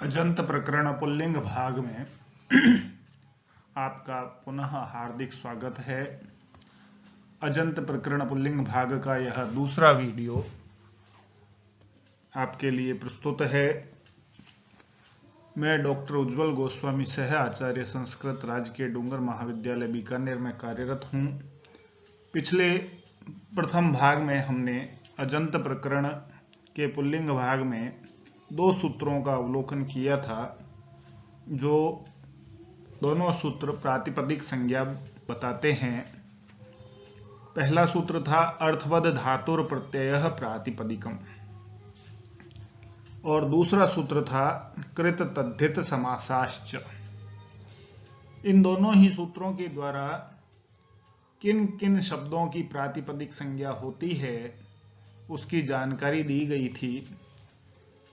अजंत प्रकरण पुल्लिंग भाग में आपका पुनः हार्दिक स्वागत है। अजंत प्रकरण पुल्लिंग भाग का यह दूसरा वीडियो आपके लिए प्रस्तुत है। मैं डॉक्टर उज्ज्वल गोस्वामी सह आचार्य संस्कृत राजकीय डूंगर महाविद्यालय बीकानेर में कार्यरत हूँ। पिछले प्रथम भाग में हमने अजंत प्रकरण के पुल्लिंग भाग में दो सूत्रों का अवलोकन किया था, जो दोनों सूत्र प्रातिपदिक संज्ञा बताते हैं। पहला सूत्र था अर्थवद धातुर प्रत्ययः प्रातिपदिकम और दूसरा सूत्र था कृत तद्धित समासाश्च। इन दोनों ही सूत्रों के द्वारा किन किन शब्दों की प्रातिपदिक संज्ञा होती है उसकी जानकारी दी गई थी।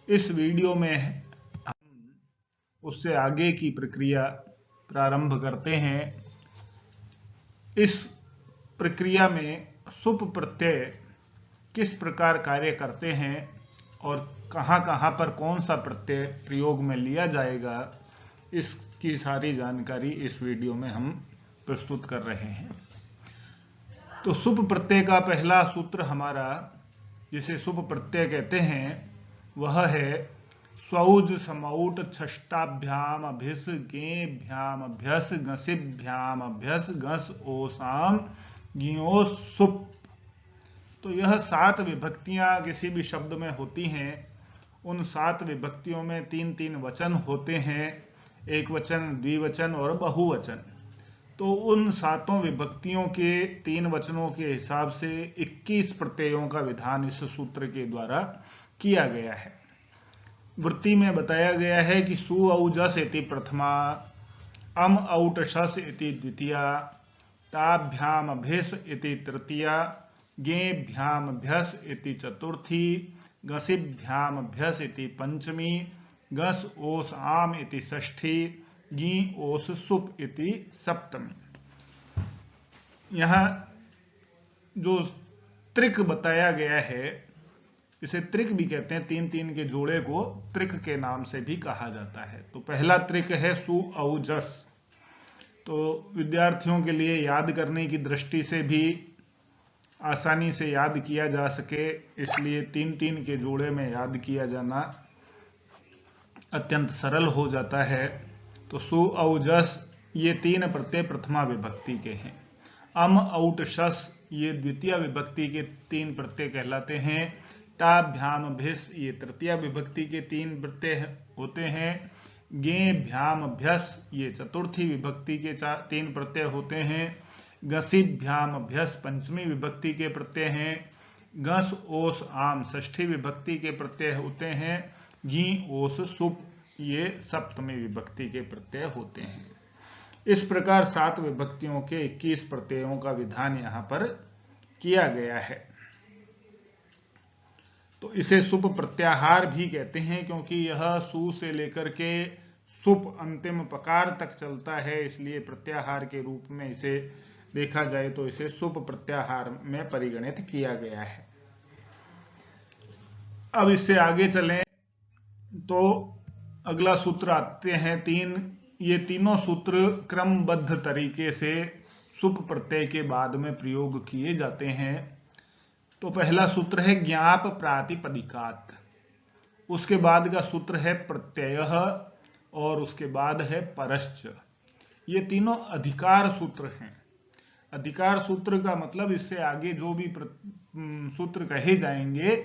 इस वीडियो में हम उससे आगे की प्रक्रिया प्रारंभ करते हैं। इस प्रक्रिया में सुप प्रत्यय किस प्रकार कार्य करते हैं और कहाँ कहाँ पर कौन सा प्रत्यय प्रयोग में लिया जाएगा, इसकी सारी जानकारी इस वीडियो में हम प्रस्तुत कर रहे हैं। तो सुप प्रत्यय का पहला सूत्र हमारा, जिसे सुप प्रत्यय कहते हैं, वह है स्वौज समौट छष्टाभ्याम अभिस गेभ्याम अभ्यस गसिभ्याम अभ्यस गस ओसाम ज्ञो सुप। तो यह 7 विभक्तियां किसी भी शब्द में होती हैं। उन 7 विभक्तियों में 3-3 वचन होते हैं, एक वचन, द्विवचन और बहुवचन। तो उन 7 विभक्तियों के 3 वचनों के हिसाब से 21 प्रत्ययों का विधान इस सूत्र के द्वारा किया गया है। वृत्ति में बताया गया है कि सु औजस इति प्रथमा, अम औट शस इति द्वितीया, ताभ्याम अभिस इति तृतीया, गेभ्याम अभ्यस इति चतुर्थी, गसिभ्याम अभ्यस इति पंचमी, गस ओस आम इति षष्ठी, गी ओस सुप इति सप्तमी। यहाँ जो त्रिक बताया गया है, इसे त्रिक भी कहते हैं। 3-3 के जोड़े को त्रिक के नाम से भी कहा जाता है। तो पहला त्रिक है सु औजस। तो विद्यार्थियों के लिए याद करने की दृष्टि से भी आसानी से याद किया जा सके, इसलिए 3-3 के जोड़े में याद किया जाना अत्यंत सरल हो जाता है। तो सु औजस ये 3 प्रत्यय प्रथमा विभक्ति के हैं। अम औट शस ये द्वितीय विभक्ति के 3 प्रत्यय कहलाते हैं। ताभ्याम अभिस ये तृतीय विभक्ति के 3 प्रत्यय होते हैं। गे भ्याम अभ्यस ये चतुर्थी विभक्ति के 3 प्रत्यय होते हैं। गसिभ्याम अभ्यस पंचमी विभक्ति के प्रत्यय हैं। गस ओस आम षष्ठी विभक्ति के प्रत्यय होते हैं। गी ओस सुप ये सप्तमी विभक्ति के प्रत्यय होते हैं। इस प्रकार 7 विभक्तियों के 21 प्रत्ययों का विधान यहाँ पर किया गया है। तो इसे सुप प्रत्याहार भी कहते हैं, क्योंकि यह सु से लेकर के सुप अंतिम पकार तक चलता है, इसलिए प्रत्याहार के रूप में इसे देखा जाए तो इसे सुप प्रत्याहार में परिगणित किया गया है। अब इससे आगे चलें तो अगला सूत्र आते हैं 3। ये तीनों सूत्र क्रमबद्ध तरीके से सुप प्रत्यय के बाद में प्रयोग किए जाते हैं। तो पहला सूत्र है ज्ञाप प्रातिपदिकात, उसके बाद का सूत्र है प्रत्ययः और उसके बाद है परश्च। ये तीनों अधिकार सूत्र हैं। अधिकार सूत्र का मतलब इससे आगे जो भी सूत्र कहे जाएंगे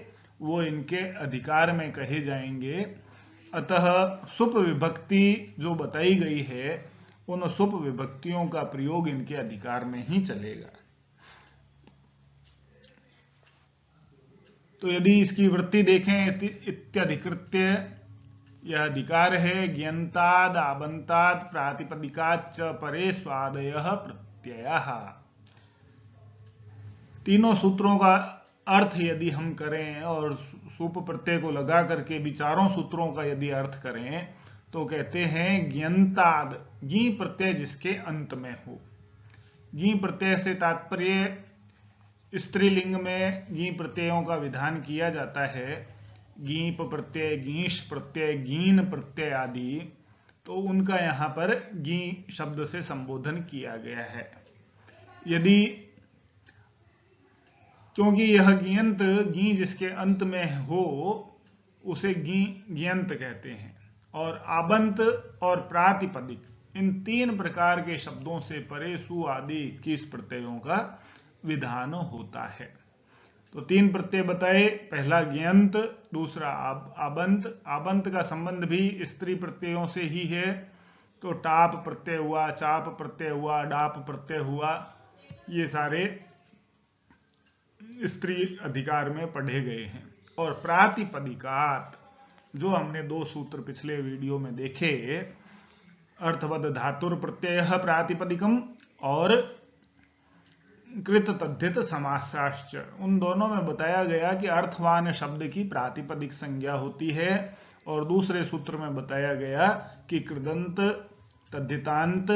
वो इनके अधिकार में कहे जाएंगे। अतः सुप विभक्ति जो बताई गई है, उन सुप विभक्तियों का प्रयोग इनके अधिकार में ही चलेगा। तो यदि इसकी वृत्ति देखें, इत्यधिकृत्य यह अधिकार है। ज्ञन्ताद आबन्ताद प्रातिपदिकाच्च परे स्वादयः प्रत्ययः। तीनों सूत्रों का अर्थ यदि हम करें और सुप प्रत्यय को लगा करके विचारों सूत्रों का यदि अर्थ करें तो कहते हैं ज्ञन्ताद, गी प्रत्यय जिसके अंत में हो। गी प्रत्यय से तात्पर्य स्त्रीलिंग में गी प्रत्ययों का विधान किया जाता है। गीप प्रत्यय, गीश प्रत्यय, गीन प्रत्यय आदि, तो उनका यहाँ पर गी शब्द से संबोधन किया गया है। यदि क्योंकि यह गियंत, गी जिसके अंत में हो उसे गियंत कहते हैं, और आबंत और प्रातिपदिक, इन 3 प्रकार के शब्दों से परे सु आदि 21 प्रत्ययों का विधान होता है। तो 3 प्रत्यय बताए, पहला गियंत, दूसरा आबंत। आबंत का संबंध भी स्त्री प्रत्ययों से ही है, तो टाप प्रत्यय हुआ, चाप प्रत्यय हुआ, डाप प्रत्यय हुआ, ये सारे स्त्री अधिकार में पढ़े गए हैं। और प्रातिपदिकात, जो हमने 2 सूत्र पिछले वीडियो में देखे, अर्थवद धातुर प्रत्यय प्रातिपदिकम और कृत तद्धित समासाश्च, उन दोनों में बताया गया कि अर्थवान शब्द की प्रातिपदिक संज्ञा होती है, और दूसरे सूत्र में बताया गया कि कृदंत, तद्धितांत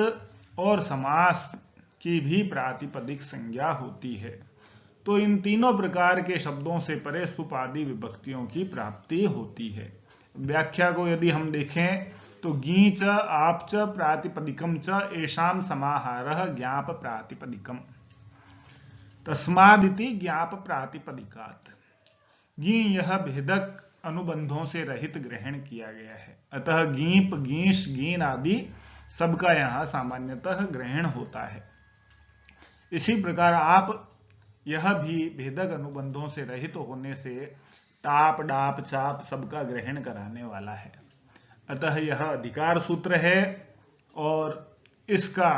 और समास की भी प्रातिपदिक संज्ञा होती है। तो इन तीनों प्रकार के शब्दों से परे सुपादि विभक्तियों की प्राप्ति होती है। व्याख्या को यदि हम देखें तो गी च आप च प्रातिपदिकम च एषाम समाहारः ज्ञाप प्रातिपदिकम, तस्मादिति ज्ञाप प्रातिपदिकात्। गी यह भेदक अनुबंधों से रहित ग्रहण किया गया है, अतः गीप, गीश, गीन आदि सबका यहाँ सामान्यतः ग्रहण होता है। इसी प्रकार आप यह भी भेदक अनुबंधों से रहित होने से टाप, डाप, चाप सबका ग्रहण कराने वाला है, अतः यह अधिकार सूत्र है और इसका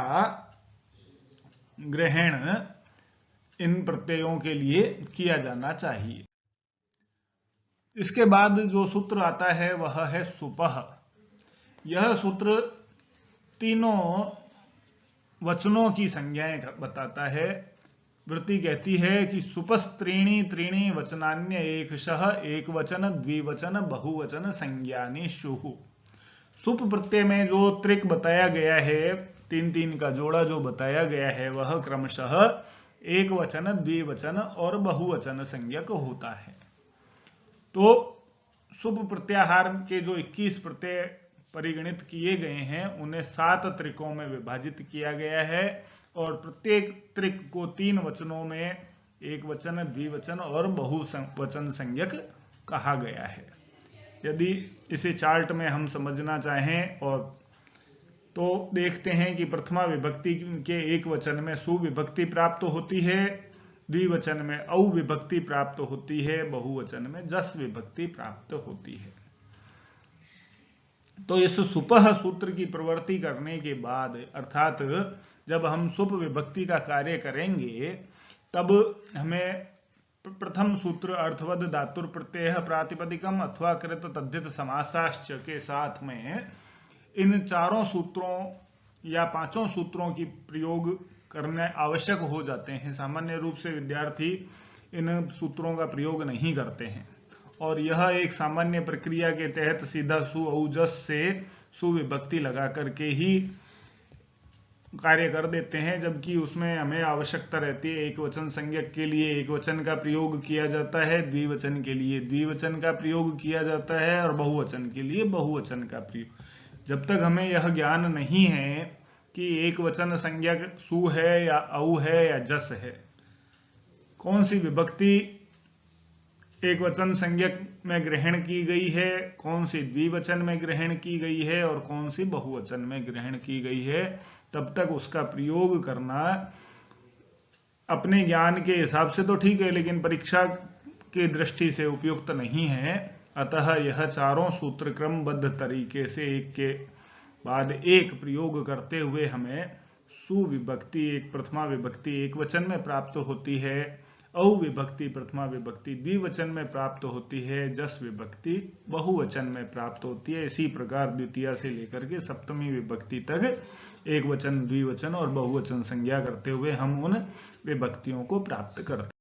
ग्रहण इन प्रत्ययों के लिए किया जाना चाहिए। इसके बाद जो सूत्र आता है वह है सुपह। यह सूत्र तीनों वचनों की संज्ञाएं बताता है। वृत्ति कहती है कि सुपस्त्रीणि त्रीणि वचनान्य एकशः एकवचन द्विवचन बहुवचन संज्ञानि शुः। सुप प्रत्यय में जो त्रिक बताया गया है, 3-3 का जोड़ा जो बताया गया है, वह क्रमशः एक वचन, द्विवचन और बहुवचन संज्ञक होता है। तो सुप प्रत्याहार के जो 21 प्रत्यय परिगणित किए गए हैं उन्हें 7 त्रिकों में विभाजित किया गया है, और प्रत्येक त्रिक को 3 वचनों में एक वचन, द्विवचन और बहुवचन संज्ञक कहा गया है। यदि इसे चार्ट में हम समझना चाहें और तो देखते हैं कि प्रथमा विभक्ति के एक वचन में सु विभक्ति प्राप्त होती है, द्विवचन में औ विभक्ति प्राप्त होती है, बहुवचन में जस विभक्ति प्राप्त होती है। तो इस सुपह सूत्र की प्रवृत्ति करने के बाद, अर्थात जब हम सुप विभक्ति का कार्य करेंगे, तब हमें प्रथम सूत्र अर्थवद धातुर प्रत्यय प्रातिपदिकम अथवा कृत तद्धित समासाश्च के साथ में इन 4 सूत्रों या 5 सूत्रों की प्रयोग करने आवश्यक हो जाते हैं। सामान्य रूप से विद्यार्थी इन सूत्रों का प्रयोग नहीं करते हैं, और यह एक सामान्य प्रक्रिया के तहत सीधा सु औ जस से सुविभक्ति लगा करके ही कार्य कर देते हैं, जबकि उसमें हमें आवश्यकता रहती है एक वचन संज्ञक के लिए एक वचन का प्रयोग किया जाता है, द्विवचन के लिए द्विवचन का प्रयोग किया जाता है, और बहुवचन के लिए बहुवचन का प्रयोग। जब तक हमें यह ज्ञान नहीं है कि एक वचन संज्ञक सु है या औ है या जस है, कौन सी विभक्ति एक वचन संज्ञक में ग्रहण की गई है, कौन सी द्विवचन में ग्रहण की गई है और कौन सी बहुवचन में ग्रहण की गई है, तब तक उसका प्रयोग करना अपने ज्ञान के हिसाब से तो ठीक है, लेकिन परीक्षा की दृष्टि से उपयुक्त नहीं है। अतः यह 4 सूत्र क्रमबद्ध तरीके से एक के बाद एक प्रयोग करते हुए हमें सुविभक्ति एक प्रथमा विभक्ति एक वचन में प्राप्त होती है, औ विभक्ति प्रथमा विभक्ति द्विवचन में प्राप्त होती है, जस विभक्ति बहुवचन में प्राप्त होती है। इसी प्रकार द्वितीया से लेकर के सप्तमी विभक्ति तक एक वचन, द्विवचन और बहुवचन संज्ञा करते हुए हम उन विभक्तियों को प्राप्त करते हैं।